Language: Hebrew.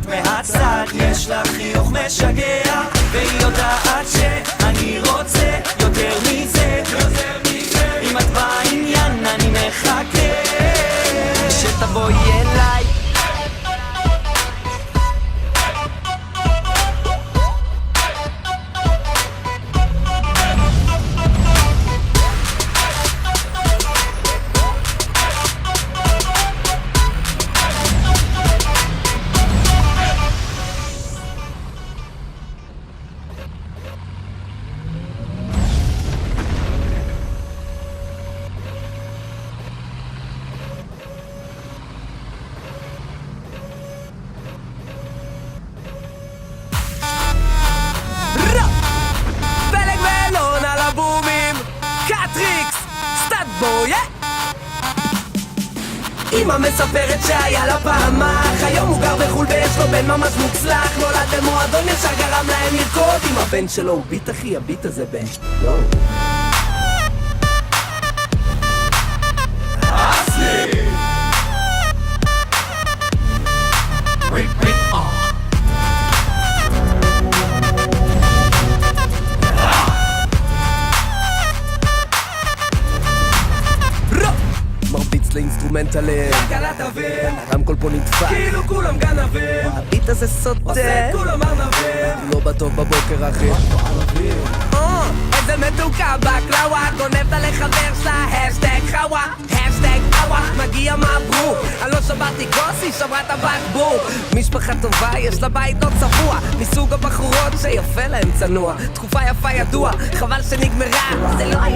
מהצד, יש לך חיוך משגע, והיא יודעת שאני רוצה יותר מזה. אם את בעניין אני מחכה שתבואי אליי. אמא מספרת שהיה לה פעם אח, היום הוא גר בחול ויש לו בן ממש מוצלח. נולד במועדון ישר גרם להם לרקוד עם הבן שלו, הוא ביט אחי, הביט הזה בן אסלי מרביץ לאינסטרומנטלים, גלגלת אוויר, הרמקול פה נדפק כאילו כולם גנבים, הביט הזה סוטה, עושה את כולם ארנבים, לא בטוב בבוקר אחי איזה מתוקה בקלאווה, גונבת לחבר שלה, השטג חווה, השטג אווה, מגיע מברוק, אני לא שברתי כוס, היא שברה את הבקבוק. משפחה טובה, יש לה בית לא צבוע, מסוג הבחורות שיפה להם צנוע, תקופה יפה ידוע, חבל שנגמרה, זה לא היה